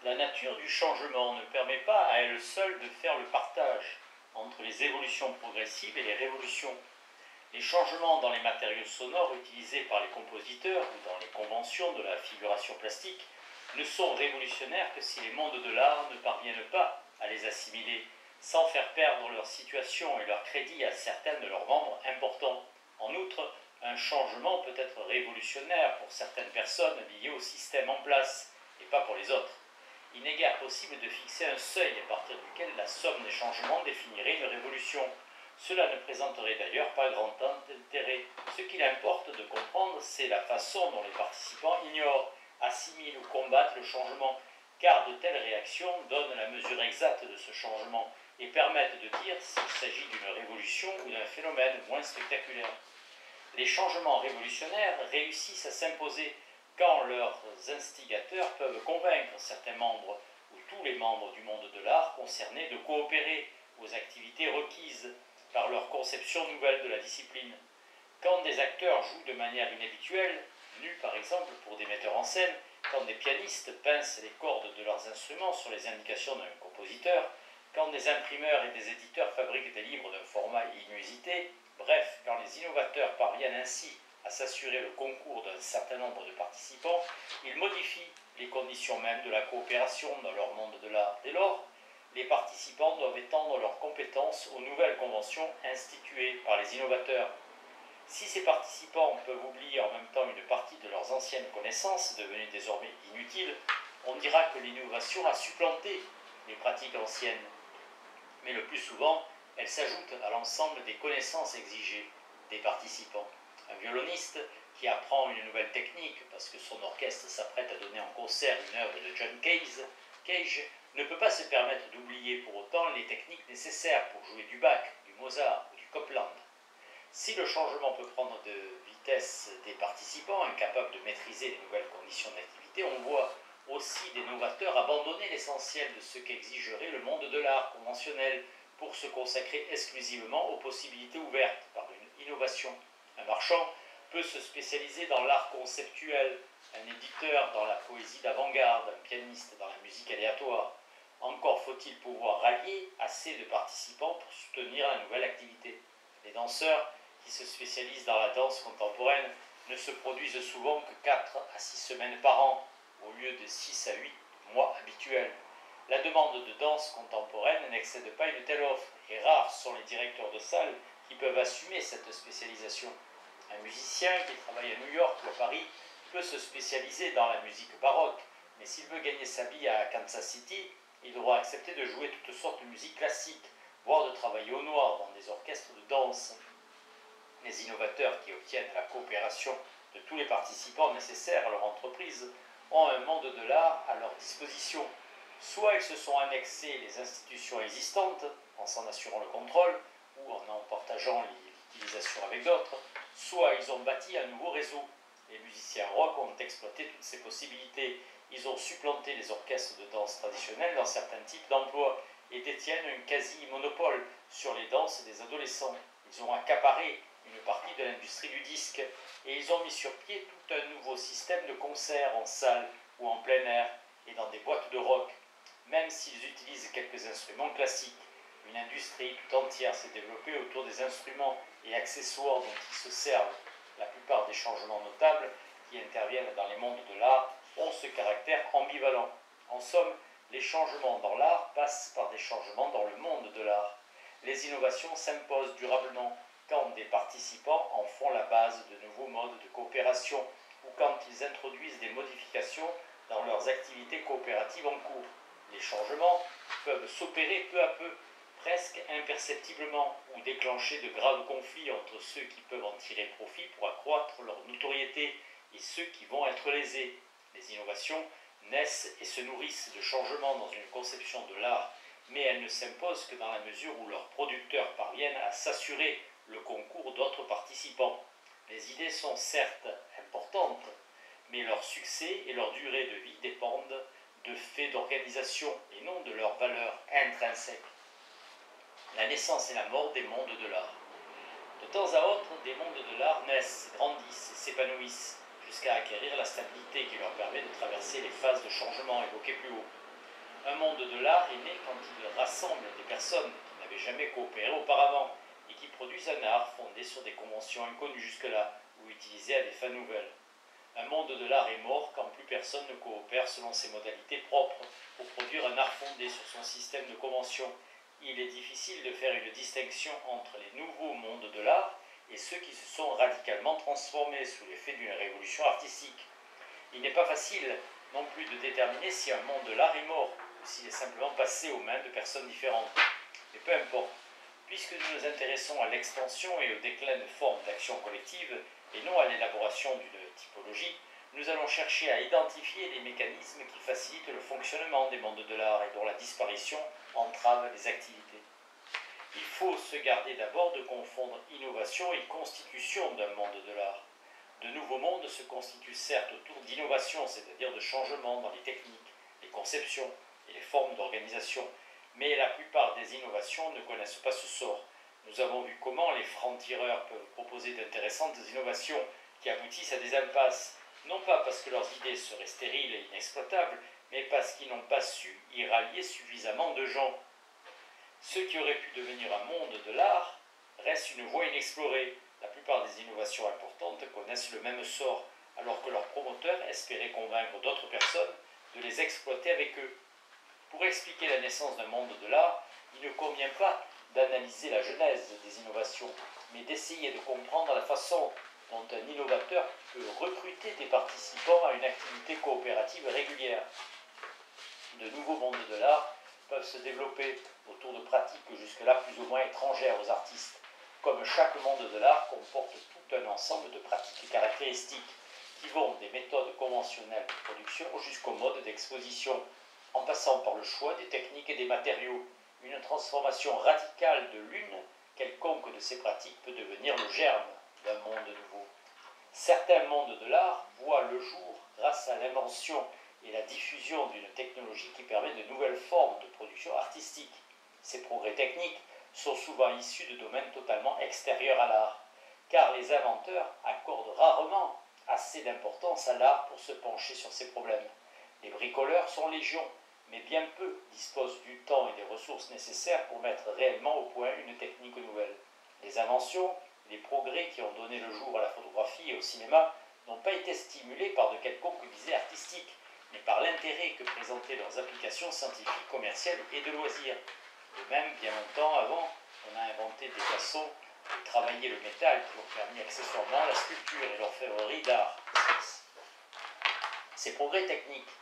La nature du changement ne permet pas à elle seule de faire le partage entre les évolutions progressives et les révolutions. Les changements dans les matériaux sonores utilisés par les compositeurs ou dans les conventions de la figuration plastique ne sont révolutionnaires que si les mondes de l'art ne parviennent pas à les assimiler, sans faire perdre leur situation et leur crédit à certains de leurs membres importants. En outre, un changement peut être révolutionnaire pour certaines personnes liées au système en place, et pas pour les autres. Il n'est guère possible de fixer un seuil à partir duquel la somme des changements définirait une révolution. Cela ne présenterait d'ailleurs pas grand intérêt. Ce qu'il importe de comprendre, c'est la façon dont les participants ignorent, assimilent ou combattent le changement, car de telles réactions donnent la mesure exacte de ce changement et permettent de dire s'il s'agit d'une révolution ou d'un phénomène moins spectaculaire. Les changements révolutionnaires réussissent à s'imposer quand leurs instigateurs peuvent convaincre certains membres ou tous les membres du monde de l'art concernés de coopérer aux activités requises par leur conception nouvelle de la discipline. Quand des acteurs jouent de manière inhabituelle, nus par exemple pour des metteurs en scène, quand des pianistes pincent les cordes de leurs instruments sur les indications d'un compositeur, quand des imprimeurs et des éditeurs fabriquent des livres d'un format inusité, bref, quand les innovateurs parviennent ainsi à s'assurer le concours d'un certain nombre de participants, ils modifient les conditions mêmes de la coopération dans leur monde de l'art. Dès lors, les participants doivent étendre leurs compétences aux nouvelles conventions instituées par les innovateurs. Si ces participants peuvent oublier en même temps une partie de leurs anciennes connaissances, devenues désormais inutiles, on dira que l'innovation a supplanté les pratiques anciennes. Mais le plus souvent, elle s'ajoute à l'ensemble des connaissances exigées des participants. Un violoniste qui apprend une nouvelle technique parce que son orchestre s'apprête à donner en concert une œuvre de John Cage ne peut pas se permettre d'oublier pour autant les techniques nécessaires pour jouer du Bach, du Mozart ou du Copland. Si le changement peut prendre de vitesse des participants incapables de maîtriser les nouvelles conditions d'activité, on voit aussi des novateurs abandonner l'essentiel de ce qu'exigerait le monde de l'art conventionnel pour se consacrer exclusivement aux possibilités ouvertes par une innovation. Un marchand peut se spécialiser dans l'art conceptuel, un éditeur dans la poésie d'avant-garde, un pianiste dans la musique aléatoire. Encore faut-il pouvoir rallier assez de participants pour soutenir la nouvelle activité. Les danseurs qui se spécialisent dans la danse contemporaine ne se produisent souvent que 4 à 6 semaines par an, au lieu de 6 à 8 mois habituels. La demande de danse contemporaine n'excède pas une telle offre, et rares sont les directeurs de salles qui peuvent assumer cette spécialisation. Un musicien qui travaille à New York ou à Paris peut se spécialiser dans la musique baroque, mais s'il veut gagner sa vie à Kansas City, il devra accepter de jouer toutes sortes de musique classique, voire de travailler au noir dans des orchestres de danse. Les innovateurs qui obtiennent la coopération de tous les participants nécessaires à leur entreprise ont un monde de l'art à leur disposition. Soit ils se sont annexés les institutions existantes en s'en assurant le contrôle ou en partageant l'utilisation avec d'autres, soit ils ont bâti un nouveau réseau. Les musiciens rock ont exploité toutes ces possibilités. Ils ont supplanté les orchestres de danse traditionnels dans certains types d'emplois et détiennent un quasi-monopole sur les danses des adolescents. Ils ont accaparé une partie de l'industrie du disque et ils ont mis sur pied tout un nouveau système de concerts en salle ou en plein air et dans des boîtes de rock. Même s'ils utilisent quelques instruments classiques, une industrie tout entière s'est développée autour des instruments et accessoires dont ils se servent. La plupart des changements notables qui interviennent dans les mondes de l'art ont ce caractère ambivalent. En somme, les changements dans l'art passent par des changements dans le monde de l'art. Les innovations s'imposent durablement quand des participants en font la base de nouveaux modes de coopération ou quand ils introduisent des modifications dans leurs activités coopératives en cours. Les changements peuvent s'opérer peu à peu, presque imperceptiblement, ou déclencher de graves conflits entre ceux qui peuvent en tirer profit pour accroître leur notoriété et ceux qui vont être lésés. Les innovations naissent et se nourrissent de changements dans une conception de l'art, mais elles ne s'imposent que dans la mesure où leurs producteurs parviennent à s'assurer le concours d'autres participants. Les idées sont certes importantes, mais leur succès et leur durée de vie dépendent de faits d'organisation et non de leur valeur intrinsèque. La naissance et la mort des mondes de l'art. De temps à autre, des mondes de l'art naissent, grandissent et s'épanouissent, jusqu'à acquérir la stabilité qui leur permet de traverser les phases de changement évoquées plus haut. Un monde de l'art est né quand il rassemble des personnes qui n'avaient jamais coopéré auparavant et qui produisent un art fondé sur des conventions inconnues jusque-là ou utilisées à des fins nouvelles. Un monde de l'art est mort quand plus personne ne coopère selon ses modalités propres pour produire un art fondé sur son système de conventions. Il est difficile de faire une distinction entre les nouveaux mondes de l'art et ceux qui se sont radicalement transformés sous l'effet d'une révolution artistique. Il n'est pas facile non plus de déterminer si un monde de l'art est mort ou s'il est simplement passé aux mains de personnes différentes. Mais peu importe, puisque nous nous intéressons à l'extension et au déclin de formes d'action collective et non à l'élaboration d'une typologie, nous allons chercher à identifier les mécanismes qui facilitent le fonctionnement des mondes de l'art et dont la disparition entrave les activités. Il faut se garder d'abord de confondre innovation et constitution d'un monde de l'art. De nouveaux mondes se constituent certes autour d'innovation, c'est-à-dire de changements dans les techniques, les conceptions et les formes d'organisation, mais la plupart des innovations ne connaissent pas ce sort. Nous avons vu comment les francs-tireurs peuvent proposer d'intéressantes innovations qui aboutissent à des impasses, non pas parce que leurs idées seraient stériles et inexploitables, mais parce qu'ils n'ont pas su y rallier suffisamment de gens. Ce qui aurait pu devenir un monde de l'art reste une voie inexplorée. La plupart des innovations importantes connaissent le même sort, alors que leurs promoteurs espéraient convaincre d'autres personnes de les exploiter avec eux. Pour expliquer la naissance d'un monde de l'art, il ne convient pas d'analyser la genèse des innovations, mais d'essayer de comprendre la façon dont un innovateur peut recruter des participants à une activité coopérative régulière. De nouveaux mondes de l'art peuvent se développer autour de pratiques jusque-là plus ou moins étrangères aux artistes. Comme chaque monde de l'art comporte tout un ensemble de pratiques caractéristiques qui vont des méthodes conventionnelles de production jusqu'au mode d'exposition, en passant par le choix des techniques et des matériaux. Une transformation radicale de l'une quelconque de ces pratiques peut devenir le germe d'un monde nouveau. Certains mondes de l'art voient le jour grâce à l'invention et la diffusion d'une technologie qui permet de nouvelles formes de production artistique. Ces progrès techniques sont souvent issus de domaines totalement extérieurs à l'art, car les inventeurs accordent rarement assez d'importance à l'art pour se pencher sur ces problèmes. Les bricoleurs sont légion, mais bien peu disposent du temps et des ressources nécessaires pour mettre réellement au point une technique nouvelle. Les inventions, les progrès qui ont donné le jour à la photographie et au cinéma n'ont pas été stimulés par de quelconques visées artistiques, mais par l'intérêt que présentaient leurs applications scientifiques, commerciales et de loisirs. De même, bien longtemps avant, on a inventé des façons de travailler le métal qui ont permis accessoirement la sculpture et l'orfèvrerie d'art. Ces progrès techniques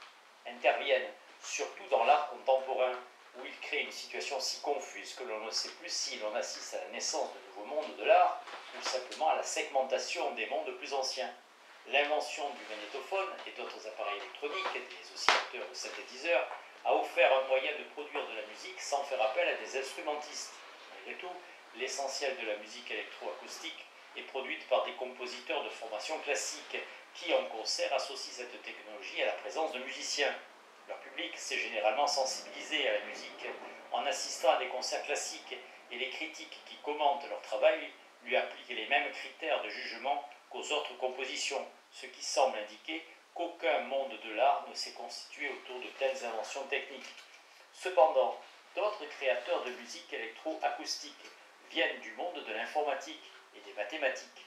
interviennent surtout dans l'art contemporain, où ils créent une situation si confuse que l'on ne sait plus si l'on assiste à la naissance de nouveaux mondes de l'art ou simplement à la segmentation des mondes plus anciens. L'invention du magnétophone et d'autres appareils électroniques, des oscillateurs ou synthétiseurs, a offert un moyen de produire de la musique sans faire appel à des instrumentistes. Malgré tout, l'essentiel de la musique électroacoustique est produite par des compositeurs de formation classique qui, en concert, associent cette technologie à la présence de musiciens. Leur public s'est généralement sensibilisé à la musique en assistant à des concerts classiques et les critiques qui commentent leur travail lui appliquent les mêmes critères de jugement qu'aux autres compositions, ce qui semble indiquer qu'aucun monde de l'art ne s'est constitué autour de telles inventions techniques. Cependant, d'autres créateurs de musique électroacoustique viennent du monde de l'informatique et des mathématiques.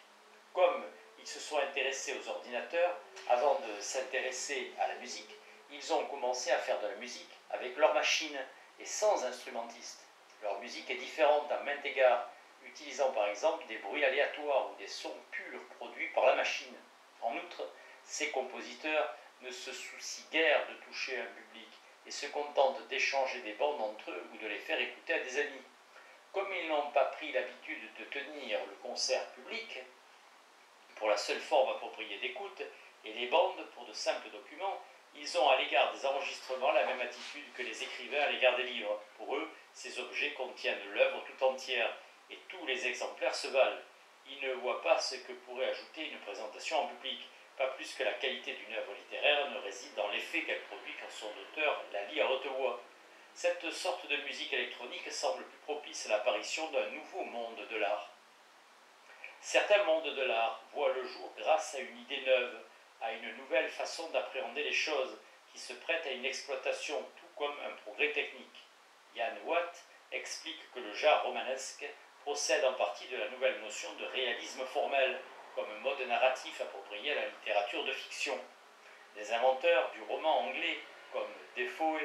Comme ils se sont intéressés aux ordinateurs avant de s'intéresser à la musique, ils ont commencé à faire de la musique avec leurs machines et sans instrumentistes. Leur musique est différente à maints égards, utilisant par exemple des bruits aléatoires ou des sons purs produits par la machine. En outre, ces compositeurs ne se soucient guère de toucher un public et se contentent d'échanger des bandes entre eux ou de les faire écouter à des amis. Comme ils n'ont pas pris l'habitude de tenir le concert public, pour la seule forme appropriée d'écoute, et les bandes pour de simples documents, ils ont à l'égard des enregistrements la même attitude que les écrivains à l'égard des livres. Pour eux, ces objets contiennent l'œuvre tout entière, et tous les exemplaires se valent. Ils ne voient pas ce que pourrait ajouter une présentation en public, pas plus que la qualité d'une œuvre littéraire ne réside dans l'effet qu'elle produit quand son auteur la lit à haute voix. Cette sorte de musique électronique semble plus propice à l'apparition d'un nouveau monde de l'art. Certains mondes de l'art voient le jour grâce à une idée neuve, à une nouvelle façon d'appréhender les choses, qui se prête à une exploitation tout comme un progrès technique. Jan Watt explique que le genre romanesque procède en partie de la nouvelle notion de réalisme formel, comme mode narratif approprié à la littérature de fiction. Les inventeurs du roman anglais, comme Defoe,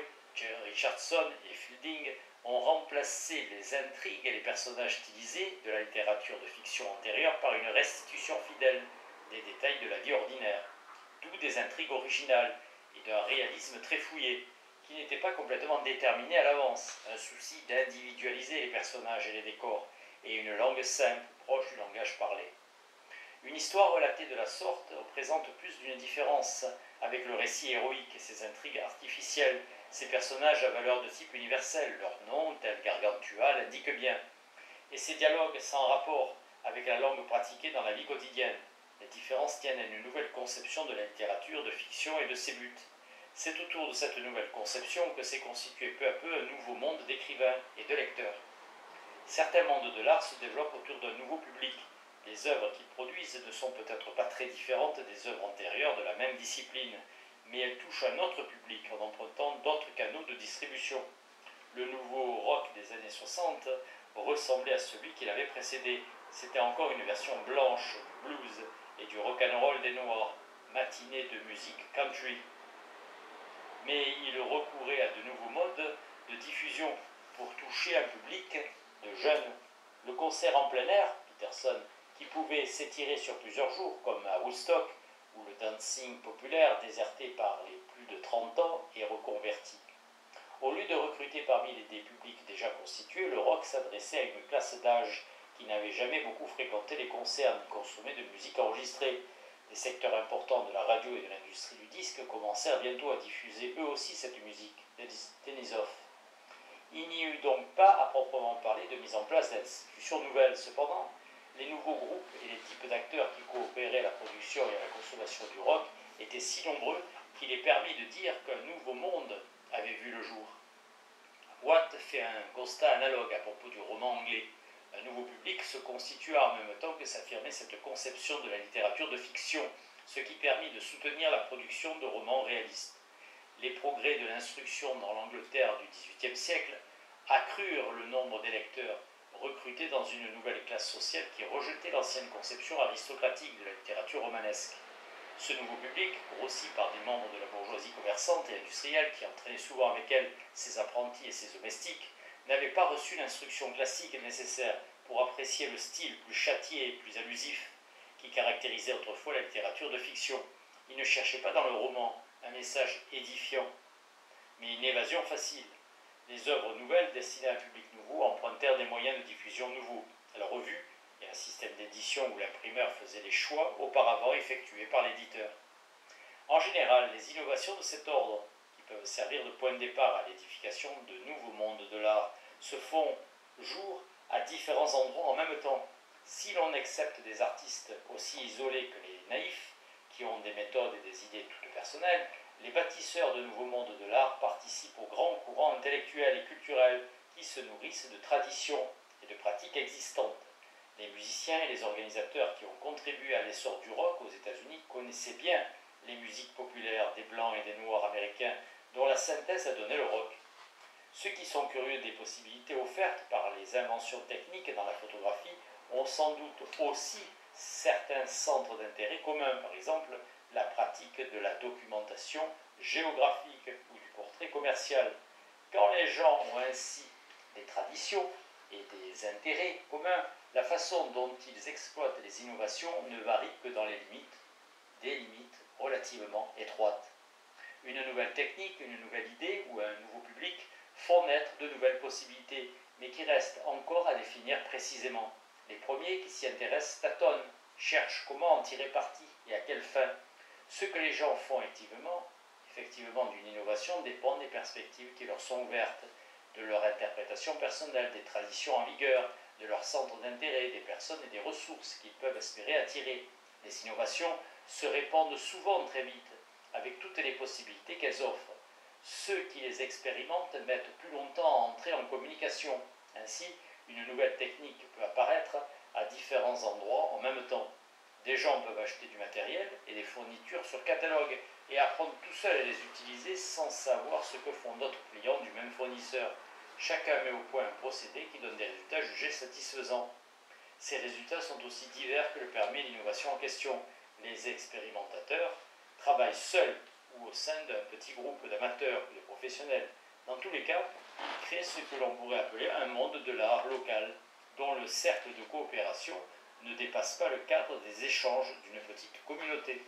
Richardson et Fielding, ont remplacé les intrigues et les personnages stylisés de la littérature de fiction antérieure par une restitution fidèle des détails de la vie ordinaire, d'où des intrigues originales et d'un réalisme très fouillé, qui n'était pas complètement déterminé à l'avance, un souci d'individualiser les personnages et les décors, et une langue simple, proche du langage parlé. Une histoire relatée de la sorte représente plus d'une différence avec le récit héroïque et ses intrigues artificielles, ces personnages à valeur de type universel, leur nom, tel Gargantua, l'indique bien, et ces dialogues sans rapport avec la langue pratiquée dans la vie quotidienne. Les différences tiennent à une nouvelle conception de la littérature, de fiction et de ses buts. C'est autour de cette nouvelle conception que s'est constitué peu à peu un nouveau monde d'écrivains et de lecteurs. Certains mondes de l'art se développent autour d'un nouveau public. Les œuvres qu'ils produisent ne sont peut-être pas très différentes des œuvres antérieures de la même discipline, mais elles touchent un autre public en empruntant d'autres canaux de distribution. Le nouveau rock des années 60 ressemblait à celui qui l'avait précédé. C'était encore une version blanche du blues et du rock'n'roll des Noirs, matinée de musique country. Mais il recourait à de nouveaux modes de diffusion pour toucher un public de jeunes. Le concert en plein air, Peterson, qui pouvait s'étirer sur plusieurs jours, comme à Woodstock, où le dancing populaire, déserté par les plus de 30 ans, est reconverti. Au lieu de recruter parmi des publics déjà constitués, le rock s'adressait à une classe d'âge qui n'avait jamais beaucoup fréquenté les concerts ni consommé de musique enregistrée. Des secteurs importants de la radio et de l'industrie du disque commencèrent bientôt à diffuser eux aussi cette musique, Denisov. Il n'y eut donc pas à proprement parler de mise en place d'institutions nouvelles. Cependant, les nouveaux groupes et les types d'acteurs qui coopéraient à la production et à la consommation du rock étaient si nombreux qu'il est permis de dire qu'un nouveau monde avait vu le jour. Watt fait un constat analogue à propos du roman anglais. Un nouveau public se constitua en même temps que s'affirmait cette conception de la littérature de fiction, ce qui permit de soutenir la production de romans réalistes. Les progrès de l'instruction dans l'Angleterre du XVIIIe siècle accrurent le nombre des lecteurs recrutés dans une nouvelle classe sociale qui rejetait l'ancienne conception aristocratique de la littérature romanesque. Ce nouveau public, grossi par des membres de la bourgeoisie commerçante et industrielle qui entraînaient souvent avec elle ses apprentis et ses domestiques, n'avait pas reçu l'instruction classique nécessaire pour apprécier le style plus châtié et plus allusif qui caractérisait autrefois la littérature de fiction. Il ne cherchait pas dans le roman un message édifiant, mais une évasion facile. Les œuvres nouvelles destinées à un public nouveau empruntèrent des moyens de diffusion nouveaux, la revue et un système d'édition où l'imprimeur faisait les choix auparavant effectués par l'éditeur. En général, les innovations de cet ordre, qui peuvent servir de point de départ à l'édification de nouveaux mondes de l'art, se font jour à différents endroits en même temps. Si l'on accepte des artistes aussi isolés que les naïfs, qui ont des méthodes et des idées toutes personnelles, les bâtisseurs de nouveaux mondes de l'art participent aux grands courants intellectuels et culturels qui se nourrissent de traditions et de pratiques existantes. Les musiciens et les organisateurs qui ont contribué à l'essor du rock aux États-Unis connaissaient bien les musiques populaires des Blancs et des Noirs américains dont la synthèse a donné le rock. Ceux qui sont curieux des possibilités offertes par les inventions techniques dans la photographie ont sans doute aussi certains centres d'intérêt communs, par exemple la pratique de la documentation géographique ou du portrait commercial. Quand les gens ont ainsi des traditions et des intérêts communs, la façon dont ils exploitent les innovations ne varie que dans des limites relativement étroites. Une nouvelle technique, une nouvelle idée ou un nouveau public font naître de nouvelles possibilités, mais qui restent encore à définir précisément. Les premiers qui s'y intéressent tâtonnent, cherchent comment en tirer parti et à quelle fin. Ce que les gens font effectivement d'une innovation dépend des perspectives qui leur sont ouvertes, de leur interprétation personnelle, des traditions en vigueur, de leur centre d'intérêt, des personnes et des ressources qu'ils peuvent espérer attirer. Les innovations se répandent souvent très vite, avec toutes les possibilités qu'elles offrent. Ceux qui les expérimentent mettent plus longtemps à entrer en communication. Ainsi, une nouvelle technique peut apparaître à différents endroits en même temps. Des gens peuvent acheter du matériel et des fournitures sur catalogue et apprendre tout seul à les utiliser sans savoir ce que font d'autres clients du même fournisseur. Chacun met au point un procédé qui donne des résultats jugés satisfaisants. Ces résultats sont aussi divers que le permet l'innovation en question. Les expérimentateurs travaillent seuls ou au sein d'un petit groupe d'amateurs ou de professionnels. Dans tous les cas, ils créent ce que l'on pourrait appeler un monde de l'art local, dont le cercle de coopération ne dépasse pas le cadre des échanges d'une petite communauté.